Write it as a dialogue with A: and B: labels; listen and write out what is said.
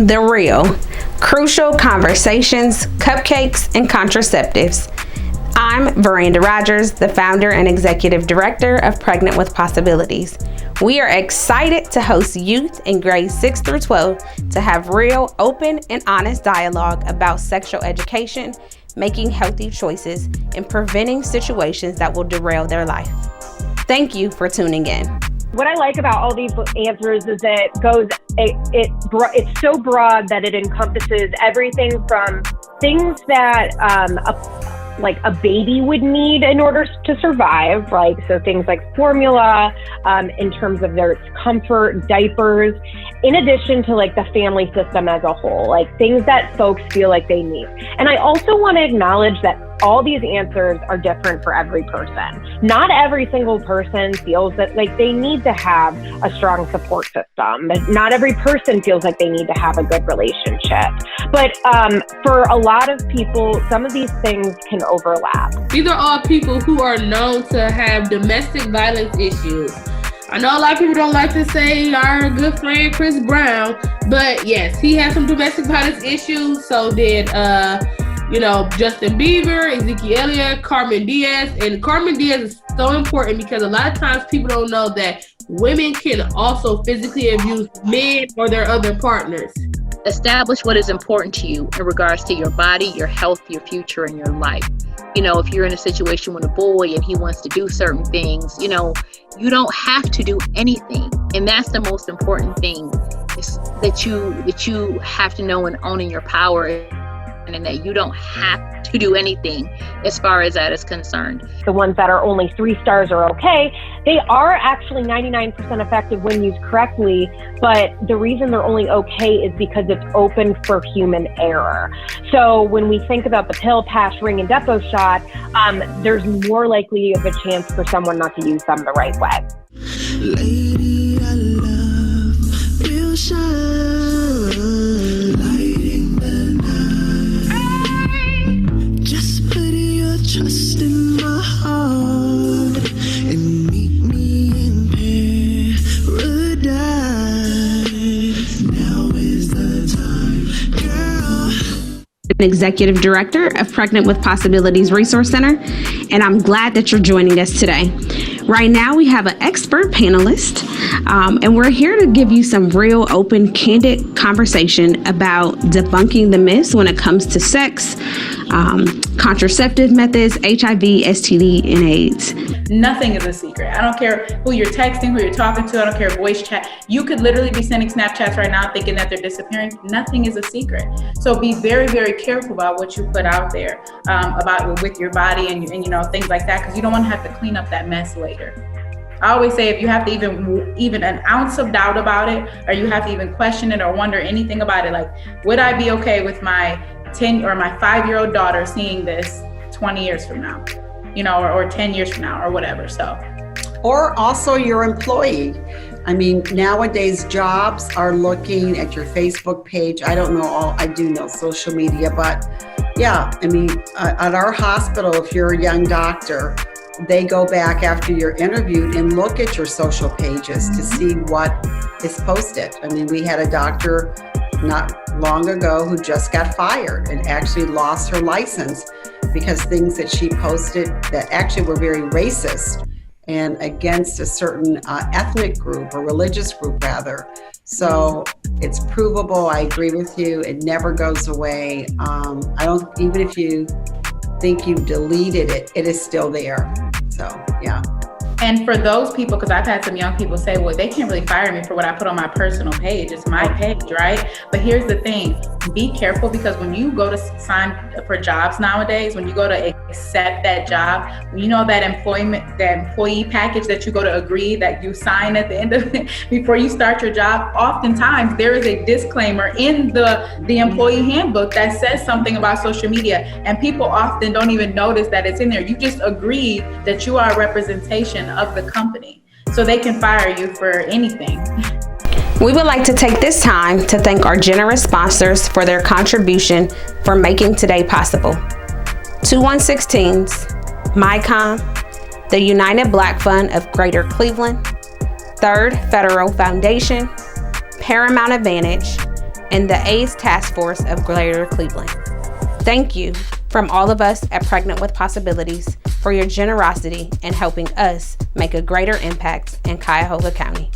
A: The Real, Crucial Conversations, Cupcakes, and Contraceptives. I'm Veranda Rogers, the founder and executive director of Pregnant with Possibilities. We are excited to host youth in grades 6 through 12 to have real, open, and honest dialogue about sexual education, making healthy choices, and preventing situations that will derail their life. Thank you for tuning in.
B: What I like about all these answers is it's so broad that it encompasses everything from things that a baby would need in order to survive, so things like formula, in terms of their comfort, diapers, in addition to the family system as a whole, things that folks feel like they need. And I also want to acknowledge that all these answers are different for every person. Not every single person feels that they need to have a strong support system. Not every person feels like they need to have a good relationship. But for a lot of people, some of these things can overlap.
C: These are all people who are known to have domestic violence issues. I know a lot of people don't like to say our good friend Chris Brown, but yes, he had some domestic violence issues. So did Justin Bieber, Ezekiel Elliott, Carmen Diaz. And Carmen Diaz is so important because a lot of times people don't know that women can also physically abuse men or their other partners.
D: Establish what is important to you in regards to your body, your health, your future, and your life. If you're in a situation with a boy and he wants to do certain things, you don't have to do anything. And that's the most important thing, is that you have to know and own in your power, and that you don't have to do anything as far as that is concerned.
B: The ones that are only 3 stars are okay. They are actually 99% effective when used correctly, but the reason they're only okay is because it's open for human error. So when we think about the pill, patch, ring, and depot shot, there's more likely of a chance for someone not to use them the right way.
E: Lady, I love will shine, lighting the night. Just put your trust in my heart and meet me in paradise. Now is the time, girl.
A: An executive director of Pregnant with Possibilities Resource Center, and I'm glad that you're joining us today. Right now, we have an expert panelist, and we're here to give you some real, open, candid conversation about debunking the myths when it comes to sex, contraceptive methods, HIV, STD, and AIDS.
F: Nothing is a secret. I don't care who you're texting, who you're talking to. I don't care voice chat. You could literally be sending Snapchats right now thinking that they're disappearing. Nothing is a secret. So be very, very careful about what you put out there with your body and things like that, because you don't want to have to clean up that mess later. I always say, if you have to even an ounce of doubt about it, or you have to even question it or wonder anything about it, would I be okay with my 10 or my 5-year-old daughter seeing this 20 years from now, or 10 years from now, or whatever. So,
G: or also your employee. I mean, nowadays jobs are looking at your Facebook page. I do know social media, but yeah, at our hospital, if you're a young doctor, they go back after you're interviewed and look at your social pages to see what is posted. We had a doctor not long ago who just got fired and actually lost her license because things that she posted that actually were very racist and against a certain ethnic group or religious group rather. So it's provable. I agree with you. It never goes away. Even if you think you deleted it, it is still there. So, yeah.
F: And for those people, because I've had some young people say, well, they can't really fire me for what I put on my personal page. It's my page, right? But here's the thing. Be careful, because when you go to sign for jobs nowadays, when you go to accept that job, that employee package that you go to agree that you sign at the end of it before you start your job, oftentimes there is a disclaimer in the employee handbook that says something about social media, and people often don't even notice that it's in there. You just agree that you are a representation of the company, so they can fire you for anything.
A: We would like to take this time to thank our generous sponsors for their contribution for making today possible. 2116's, MyCom, the United Black Fund of Greater Cleveland, Third Federal Foundation, Paramount Advantage, and the AIDS Task Force of Greater Cleveland. Thank you from all of us at Pregnant with Possibilities for your generosity in helping us make a greater impact in Cuyahoga County.